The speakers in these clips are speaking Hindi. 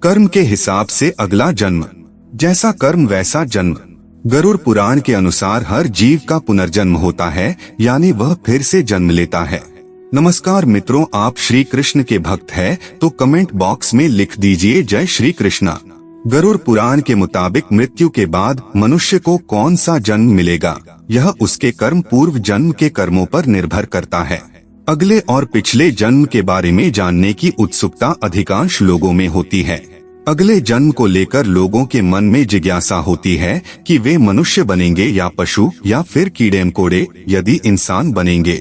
कर्म के हिसाब से अगला जन्म, जैसा कर्म वैसा जन्म। गरुड़ पुराण के अनुसार हर जीव का पुनर्जन्म होता है, यानी वह फिर से जन्म लेता है। नमस्कार मित्रों, आप श्री कृष्ण के भक्त हैं तो कमेंट बॉक्स में लिख दीजिए जय श्री कृष्णा। गरुड़ पुराण के मुताबिक मृत्यु के बाद मनुष्य को कौन सा जन्म मिलेगा, यह उसके कर्म पूर्व जन्म के कर्मों पर निर्भर करता है। अगले और पिछले जन्म के बारे में जानने की उत्सुकता अधिकांश लोगों में होती है। अगले जन्म को लेकर लोगों के मन में जिज्ञासा होती है कि वे मनुष्य बनेंगे या पशु या फिर कीड़े मकोड़े, यदि इंसान बनेंगे।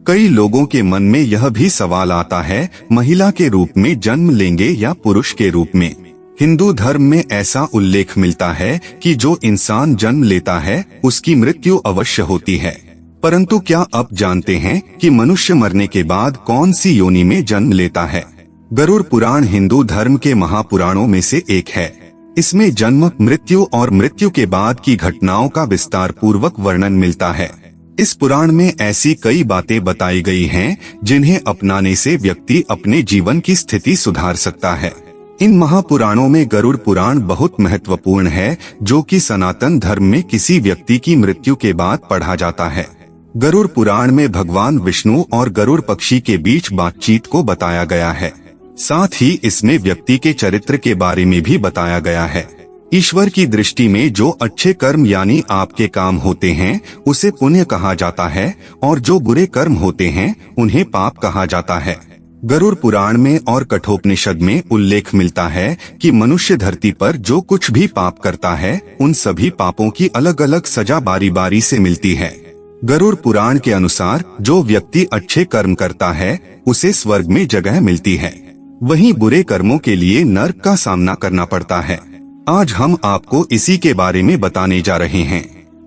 कई लोगों के मन में यह भी सवाल आता है, महिला के रूप में जन्म लेंगे या पुरुष के रूप में। हिंदू धर्म में ऐसा उल्लेख मिलता है कि जो इंसान जन्म लेता है उसकी मृत्यु अवश्य होती है। परंतु क्या आप जानते हैं कि मनुष्य मरने के बाद कौन सी योनि में जन्म लेता है? गरुड़ पुराण हिंदू धर्म के महापुराणों में से एक है। इसमें जन्म, मृत्यु और मृत्यु के बाद की घटनाओं का विस्तार पूर्वक वर्णन मिलता है। इस पुराण में ऐसी कई बातें बताई गई हैं जिन्हें अपनाने से व्यक्ति अपने जीवन की स्थिति सुधार सकता है। इन महापुराणों में गरुड़ पुराण बहुत महत्वपूर्ण है, जो कि सनातन धर्म में किसी व्यक्ति की मृत्यु के बाद पढ़ा जाता है। गरुड़ पुराण में भगवान विष्णु और गरुड़ पक्षी के बीच बातचीत को बताया गया है। साथ ही इसमें व्यक्ति के चरित्र के बारे में भी बताया गया है। ईश्वर की दृष्टि में जो अच्छे कर्म यानी आपके काम होते हैं उसे पुण्य कहा जाता है, और जो बुरे कर्म होते हैं उन्हें पाप कहा जाता है। गरुड़ पुराण में और कठोपनिषद में उल्लेख मिलता है कि मनुष्य धरती पर जो कुछ भी पाप करता है उन सभी पापों की अलग अलग सजा बारी बारी से मिलती है। गरुड़ पुराण के अनुसार जो व्यक्ति अच्छे कर्म करता है उसे स्वर्ग में जगह मिलती है, वहीं बुरे कर्मों के लिए नरक का सामना करना पड़ता है। आज हम आपको इसी के बारे में बताने जा रहे हैं।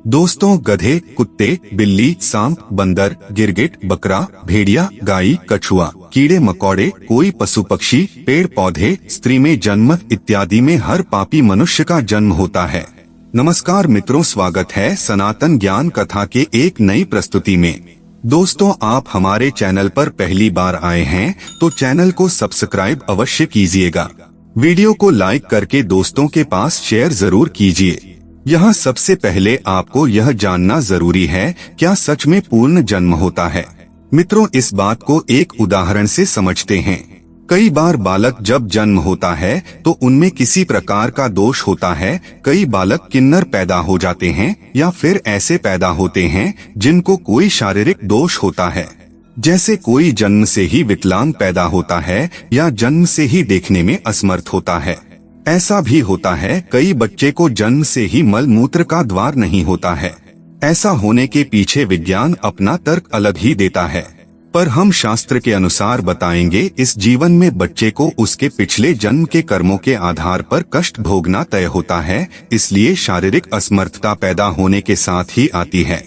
दोस्तों, गधे, कुत्ते, बिल्ली, सांप, बंदर, गिरगिट, बकरा, भेड़िया, गाय, कछुआ, कीड़े मकोड़े, कोई पशु पक्षी, पेड़ पौधे, स्त्री में जन्म इत्यादि में हर पापी मनुष्य का जन्म होता है। नमस्कार मित्रों, स्वागत है सनातन ज्ञान कथा के एक नई प्रस्तुति में। दोस्तों, आप हमारे चैनल पर पहली बार आए हैं तो चैनल को सब्सक्राइब अवश्य कीजिएगा। वीडियो को लाइक करके दोस्तों के पास शेयर जरूर कीजिए। यहाँ सबसे पहले आपको यह जानना जरूरी है, क्या सच में पूर्ण जन्म होता है? मित्रों, इस बात को एक उदाहरण से समझते हैं। कई बार बालक जब जन्म होता है तो उनमें किसी प्रकार का दोष होता है। कई बालक किन्नर पैदा हो जाते हैं या फिर ऐसे पैदा होते हैं जिनको कोई शारीरिक दोष होता है, जैसे कोई जन्म से ही विकलांग पैदा होता है या जन्म से ही देखने में असमर्थ होता है। ऐसा भी होता है कई बच्चे को जन्म से ही मल मूत्र का द्वार नहीं होता है। ऐसा होने के पीछे विज्ञान अपना तर्क अलग ही देता है, पर हम शास्त्र के अनुसार बताएंगे इस जीवन में बच्चे को उसके पिछले जन्म के कर्मों के आधार पर कष्ट भोगना तय होता है, इसलिए शारीरिक असमर्थता पैदा होने के साथ ही आती है।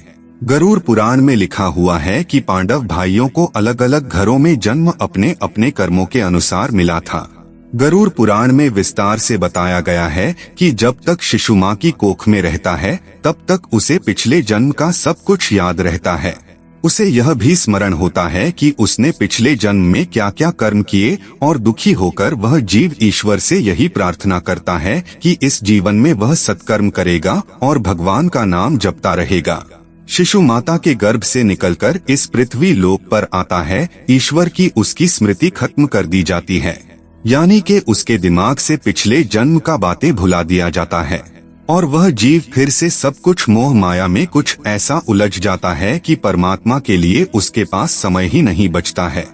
गरुड़ पुराण में लिखा हुआ है कि पांडव भाइयों को अलग अलग घरों में जन्म अपने अपने कर्मों के अनुसार मिला था। गरुड़ पुराण में विस्तार से बताया गया है कि जब तक शिशु माँ की कोख में रहता है तब तक उसे पिछले जन्म का सब कुछ याद रहता है। उसे यह भी स्मरण होता है कि उसने पिछले जन्म में क्या क्या कर्म किए, और दुखी होकर वह जीव ईश्वर से यही प्रार्थना करता है कि इस जीवन में वह सत्कर्म करेगा और भगवान का नाम जपता रहेगा। शिशु माता के गर्भ से निकलकर इस पृथ्वी लोक पर आता है, ईश्वर की उसकी स्मृति खत्म कर दी जाती है, यानी कि उसके दिमाग से पिछले जन्म का बातें भुला दिया जाता है, और वह जीव फिर से सब कुछ मोह माया में कुछ ऐसा उलझ जाता है कि परमात्मा के लिए उसके पास समय ही नहीं बचता है।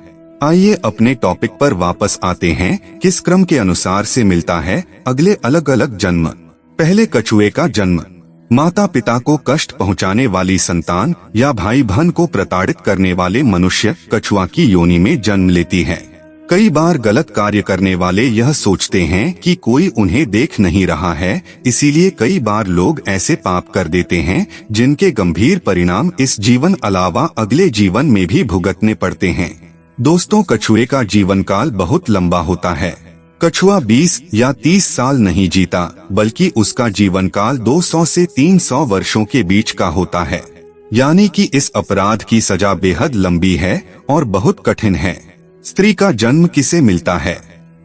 आइए अपने टॉपिक पर वापस आते हैं। किस क्रम के अनुसार से मिलता है अगले अलग अलग जन्म? पहले कछुए का जन्म। माता पिता को कष्ट पहुंचाने वाली संतान या भाई बहन को प्रताड़ित करने वाले मनुष्य कछुआ की योनि में जन्म लेती है। कई बार गलत कार्य करने वाले यह सोचते हैं कि कोई उन्हें देख नहीं रहा है, इसीलिए कई बार लोग ऐसे पाप कर देते हैं जिनके गंभीर परिणाम इस जीवन अलावा अगले जीवन में भी भुगतने पड़ते हैं। दोस्तों, कछुए का जीवन काल बहुत लंबा होता है। कछुआ 20 या 30 साल नहीं जीता, बल्कि उसका जीवन काल 200 से 300 वर्षों के बीच का होता है, यानी कि इस अपराध की सजा बेहद लंबी है और बहुत कठिन है। स्त्री का जन्म किसे मिलता है?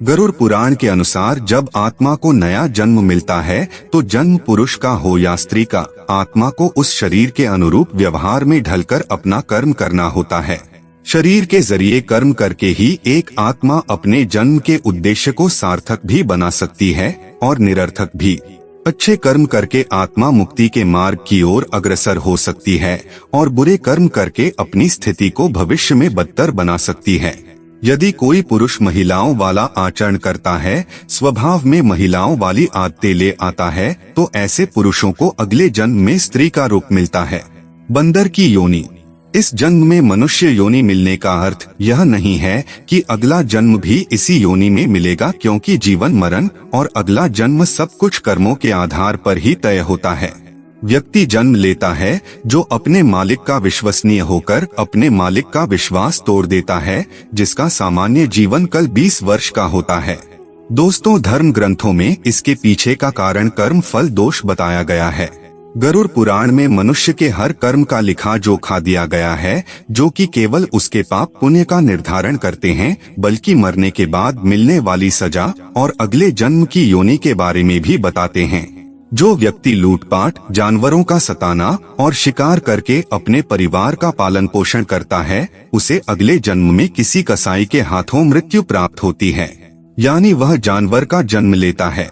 गरुड़ पुराण के अनुसार जब आत्मा को नया जन्म मिलता है तो जन्म पुरुष का हो या स्त्री का, आत्मा को उस शरीर के अनुरूप व्यवहार में ढलकर अपना कर्म करना होता है। शरीर के जरिए कर्म करके ही एक आत्मा अपने जन्म के उद्देश्य को सार्थक भी बना सकती है और निरर्थक भी। अच्छे कर्म करके आत्मा मुक्ति के मार्ग की ओर अग्रसर हो सकती है और बुरे कर्म करके अपनी स्थिति को भविष्य में बदतर बना सकती है। यदि कोई पुरुष महिलाओं वाला आचरण करता है, स्वभाव में महिलाओं वाली आदतें ले आता है, तो ऐसे पुरुषों को अगले जन्म में स्त्री का रूप मिलता है। बंदर की योनि। इस जन्म में मनुष्य योनि मिलने का अर्थ यह नहीं है कि अगला जन्म भी इसी योनि में मिलेगा, क्योंकि जीवन मरण और अगला जन्म सब कुछ कर्मों के आधार पर ही तय होता है। व्यक्ति जन्म लेता है जो अपने मालिक का विश्वसनीय होकर अपने मालिक का विश्वास तोड़ देता है, जिसका सामान्य जीवन काल 20 वर्ष का होता है। दोस्तों, धर्म ग्रंथों में इसके पीछे का कारण कर्म फल दोष बताया गया है। गरुड़ पुराण में मनुष्य के हर कर्म का लिखा जोखा दिया गया है, जो कि केवल उसके पाप पुण्य का निर्धारण करते हैं, बल्कि मरने के बाद मिलने वाली सजा और अगले जन्म की योनि के बारे में भी बताते हैं। जो व्यक्ति लूटपाट, जानवरों का सताना और शिकार करके अपने परिवार का पालन पोषण करता है, उसे अगले जन्म में किसी कसाई के हाथों मृत्यु प्राप्त होती है, यानी वह जानवर का जन्म लेता है।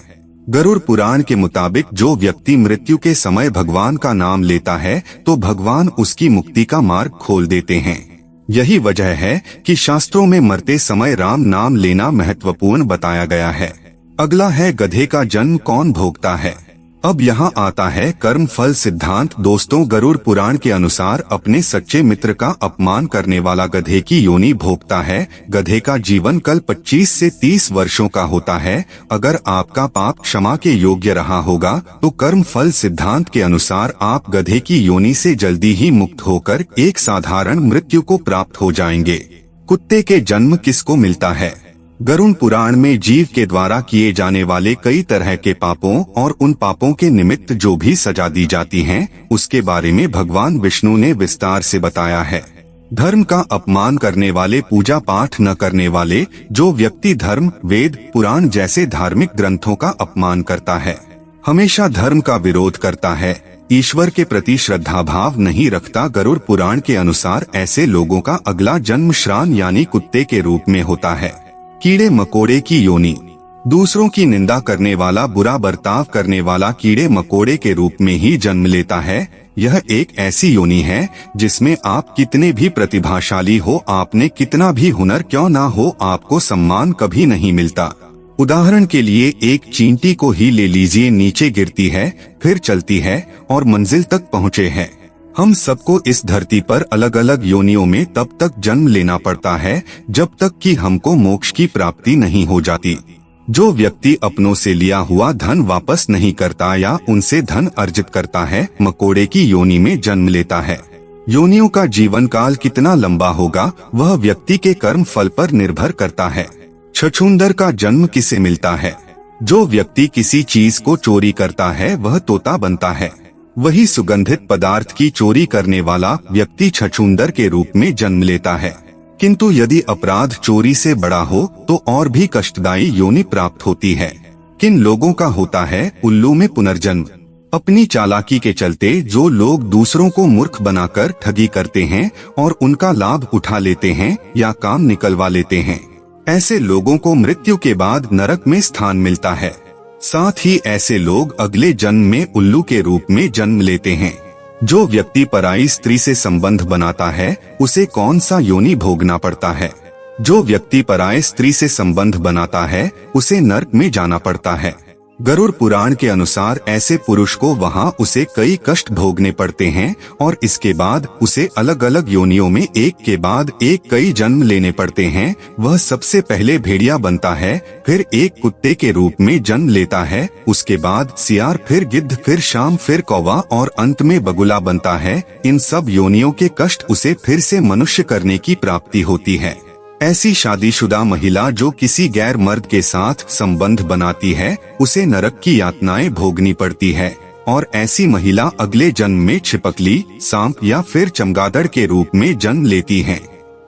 गरुड़ पुराण के मुताबिक जो व्यक्ति मृत्यु के समय भगवान का नाम लेता है तो भगवान उसकी मुक्ति का मार्ग खोल देते हैं। यही वजह है कि शास्त्रों में मरते समय राम नाम लेना महत्वपूर्ण बताया गया है। अगला है गधे का जन्म कौन भोगता है। अब यहाँ आता है कर्म फल सिद्धांत। दोस्तों, गरुड़ पुराण के अनुसार अपने सच्चे मित्र का अपमान करने वाला गधे की योनि भोगता है। गधे का जीवन काल 25 से 30 वर्षों का होता है। अगर आपका पाप क्षमा के योग्य रहा होगा तो कर्म फल सिद्धांत के अनुसार आप गधे की योनि से जल्दी ही मुक्त होकर एक साधारण मृत्यु को प्राप्त हो जाएंगे। कुत्ते के जन्म किसको मिलता है। गरुड़ पुराण में जीव के द्वारा किए जाने वाले कई तरह के पापों और उन पापों के निमित्त जो भी सजा दी जाती हैं, उसके बारे में भगवान विष्णु ने विस्तार से बताया है। धर्म का अपमान करने वाले, पूजा पाठ न करने वाले, जो व्यक्ति धर्म, वेद, पुराण जैसे धार्मिक ग्रंथों का अपमान करता है, हमेशा धर्म का विरोध करता है, ईश्वर के प्रति श्रद्धा भाव नहीं रखता, गरुड़ पुराण के अनुसार ऐसे लोगों का अगला जन्म श्रान यानी कुत्ते के रूप में होता है। कीड़े मकोड़े की योनि। दूसरों की निंदा करने वाला, बुरा बर्ताव करने वाला कीड़े मकोड़े के रूप में ही जन्म लेता है। यह एक ऐसी योनि है जिसमें आप कितने भी प्रतिभाशाली हो, आपने कितना भी हुनर क्यों ना हो, आपको सम्मान कभी नहीं मिलता। उदाहरण के लिए एक चींटी को ही ले लीजिए, नीचे गिरती है, फिर चलती है और मंजिल तक पहुँचे है। हम सबको इस धरती पर अलग अलग योनियों में तब तक जन्म लेना पड़ता है जब तक कि हमको मोक्ष की प्राप्ति नहीं हो जाती। जो व्यक्ति अपनों से लिया हुआ धन वापस नहीं करता या उनसे धन अर्जित करता है, मकोड़े की योनि में जन्म लेता है। योनियों का जीवन काल कितना लंबा होगा वह व्यक्ति के कर्म फल पर निर्भर करता है। छछूंदर का जन्म किसे मिलता है। जो व्यक्ति किसी चीज को चोरी करता है वह तोता बनता है। वही सुगंधित पदार्थ की चोरी करने वाला व्यक्ति छछूंदर के रूप में जन्म लेता है। किंतु यदि अपराध चोरी से बड़ा हो तो और भी कष्टदायी योनि प्राप्त होती है। किन लोगों का होता है उल्लू में पुनर्जन्म। अपनी चालाकी के चलते जो लोग दूसरों को मूर्ख बनाकर ठगी करते हैं और उनका लाभ उठा लेते हैं या काम निकलवा लेते हैं, ऐसे लोगों को मृत्यु के बाद नरक में स्थान मिलता है। साथ ही ऐसे लोग अगले जन्म में उल्लू के रूप में जन्म लेते हैं। जो व्यक्ति पराई स्त्री से संबंध बनाता है उसे कौन सा योनि भोगना पड़ता है। जो व्यक्ति पराई स्त्री से संबंध बनाता है उसे नरक में जाना पड़ता है। गरुड़ पुराण के अनुसार ऐसे पुरुष को वहाँ उसे कई कष्ट भोगने पड़ते हैं और इसके बाद उसे अलग अलग योनियों में एक के बाद एक कई जन्म लेने पड़ते हैं। वह सबसे पहले भेड़िया बनता है, फिर एक कुत्ते के रूप में जन्म लेता है, उसके बाद सियार, फिर गिद्ध, फिर शाम, फिर कौवा और अंत में बगुला बनता है। इन सब योनियों के कष्ट उसे फिर से मनुष्य करने की प्राप्ति होती है। ऐसी शादीशुदा महिला जो किसी गैर मर्द के साथ संबंध बनाती है उसे नरक की यातनाएं भोगनी पड़ती है और ऐसी महिला अगले जन्म में छिपकली, सांप या फिर चमगादड़ के रूप में जन्म लेती हैं।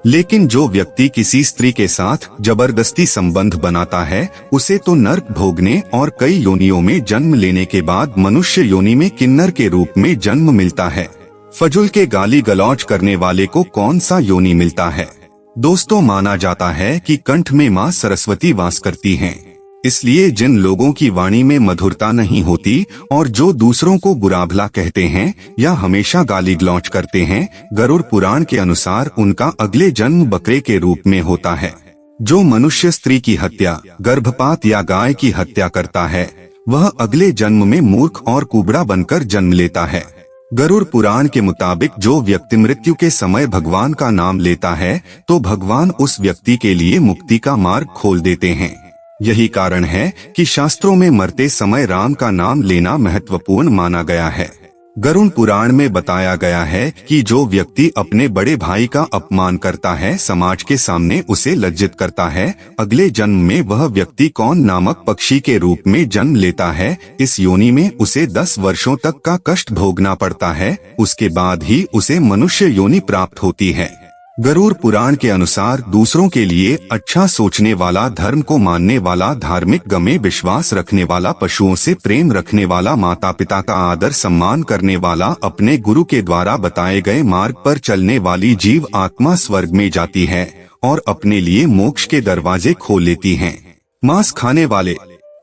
लेकिन जो व्यक्ति किसी स्त्री के साथ जबरदस्ती संबंध बनाता है उसे तो नर्क भोगने और कई योनियों में जन्म लेने के बाद मनुष्य योनि में किन्नर के रूप में जन्म मिलता है। फजुल के गाली गलौज करने वाले को कौन सा योनि मिलता है। दोस्तों, माना जाता है कि कंठ में माँ सरस्वती वास करती हैं। इसलिए जिन लोगों की वाणी में मधुरता नहीं होती और जो दूसरों को बुरा भला कहते हैं या हमेशा गाली गलौज करते हैं, गरुड़ पुराण के अनुसार उनका अगले जन्म बकरे के रूप में होता है। जो मनुष्य स्त्री की हत्या, गर्भपात या गाय की हत्या करता है वह अगले जन्म में मूर्ख और कुबड़ा बनकर जन्म लेता है। गरुड़ पुराण के मुताबिक जो व्यक्ति मृत्यु के समय भगवान का नाम लेता है तो भगवान उस व्यक्ति के लिए मुक्ति का मार्ग खोल देते हैं। यही कारण है कि शास्त्रों में मरते समय राम का नाम लेना महत्वपूर्ण माना गया है। गरुड़ पुराण में बताया गया है कि जो व्यक्ति अपने बड़े भाई का अपमान करता है, समाज के सामने उसे लज्जित करता है, अगले जन्म में वह व्यक्ति कौन नामक पक्षी के रूप में जन्म लेता है। इस योनि में उसे 10 वर्षों तक का कष्ट भोगना पड़ता है, उसके बाद ही उसे मनुष्य योनि प्राप्त होती है। गरुड़ पुराण के अनुसार दूसरों के लिए अच्छा सोचने वाला, धर्म को मानने वाला, धार्मिक गमे विश्वास रखने वाला, पशुओं से प्रेम रखने वाला, माता पिता का आदर सम्मान करने वाला, अपने गुरु के द्वारा बताए गए मार्ग पर चलने वाली जीव आत्मा स्वर्ग में जाती है और अपने लिए मोक्ष के दरवाजे खोल लेती है। मांस खाने वाले,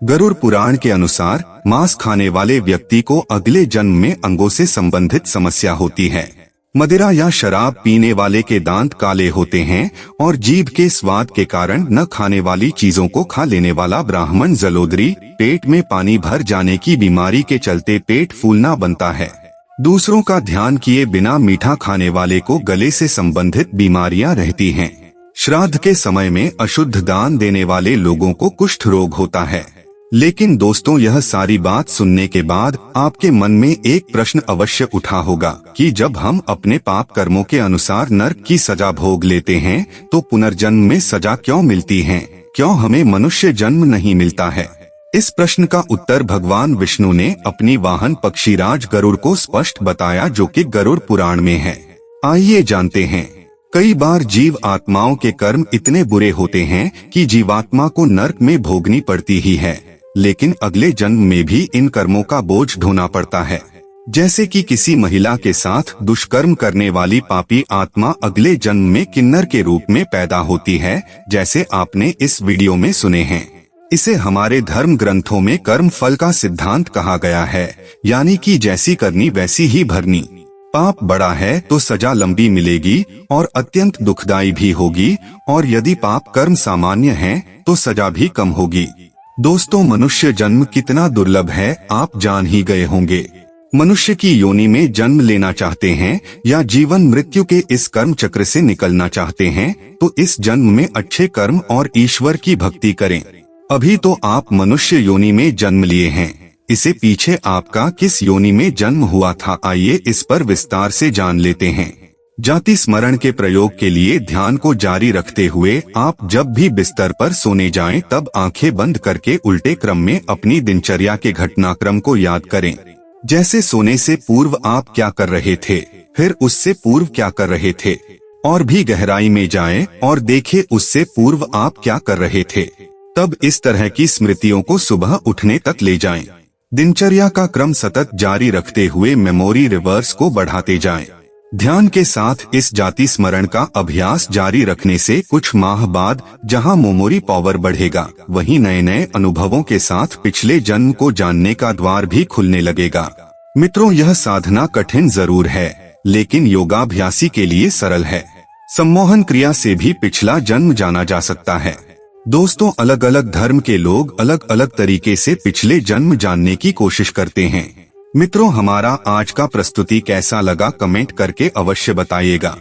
गरुड़ पुराण के अनुसार मांस खाने वाले व्यक्ति को अगले जन्म में अंगों से संबंधित समस्या होती है। मदिरा या शराब पीने वाले के दांत काले होते हैं और जीभ के स्वाद के कारण न खाने वाली चीजों को खा लेने वाला ब्राह्मण जलोदरी, पेट में पानी भर जाने की बीमारी के चलते पेट फूलना बनता है। दूसरों का ध्यान किए बिना मीठा खाने वाले को गले से संबंधित बीमारियां रहती हैं। श्राद्ध के समय में अशुद्ध दान देने वाले लोगों को कुष्ठ रोग होता है। लेकिन दोस्तों, यह सारी बात सुनने के बाद आपके मन में एक प्रश्न अवश्य उठा होगा कि जब हम अपने पाप कर्मों के अनुसार नरक की सजा भोग लेते हैं तो पुनर्जन्म में सजा क्यों मिलती है, क्यों हमें मनुष्य जन्म नहीं मिलता है। इस प्रश्न का उत्तर भगवान विष्णु ने अपनी वाहन पक्षीराज गरुड़ को स्पष्ट बताया, जो कि गरुड़ पुराण में है। आइए जानते हैं। कई बार जीव आत्माओं के कर्म इतने बुरे होते हैं कि जीवात्मा को नरक में भोगनी पड़ती ही है, लेकिन अगले जन्म में भी इन कर्मों का बोझ ढोना पड़ता है। जैसे कि किसी महिला के साथ दुष्कर्म करने वाली पापी आत्मा अगले जन्म में किन्नर के रूप में पैदा होती है, जैसे आपने इस वीडियो में सुने हैं। इसे हमारे धर्म ग्रंथों में कर्म फल का सिद्धांत कहा गया है, यानी कि जैसी करनी वैसी ही भरनी। पाप बड़ा है तो सजा लंबी मिलेगी और अत्यंत दुखदायी भी होगी, और यदि पाप कर्म सामान्य है तो सजा भी कम होगी। दोस्तों, मनुष्य जन्म कितना दुर्लभ है आप जान ही गए होंगे। मनुष्य की योनि में जन्म लेना चाहते हैं या जीवन मृत्यु के इस कर्म चक्र से निकलना चाहते हैं तो इस जन्म में अच्छे कर्म और ईश्वर की भक्ति करें। अभी तो आप मनुष्य योनि में जन्म लिए हैं, इसे पीछे आपका किस योनि में जन्म हुआ था, आइए इस पर विस्तार से जान लेते हैं। जाति स्मरण के प्रयोग के लिए ध्यान को जारी रखते हुए आप जब भी बिस्तर पर सोने जाएं तब आंखें बंद करके उल्टे क्रम में अपनी दिनचर्या के घटनाक्रम को याद करें। जैसे सोने से पूर्व आप क्या कर रहे थे, फिर उससे पूर्व क्या कर रहे थे, और भी गहराई में जाएं और देखें उससे पूर्व आप क्या कर रहे थे। तब इस तरह की स्मृतियों को सुबह उठने तक ले जाएं। दिनचर्या का क्रम सतत जारी रखते हुए मेमोरी रिवर्स को बढ़ाते जाएं। ध्यान के साथ इस जाति स्मरण का अभ्यास जारी रखने से कुछ माह बाद जहां मेमोरी पावर बढ़ेगा, वहीं नए नए अनुभवों के साथ पिछले जन्म को जानने का द्वार भी खुलने लगेगा। मित्रों, यह साधना कठिन जरूर है, लेकिन योगाभ्यासी के लिए सरल है। सम्मोहन क्रिया से भी पिछला जन्म जाना जा सकता है। दोस्तों, अलग अलग धर्म के लोग अलग अलग तरीके से पिछले जन्म जानने की कोशिश करते हैं। मित्रों, हमारा आज का प्रस्तुति कैसा लगा कमेंट करके अवश्य बताइएगा।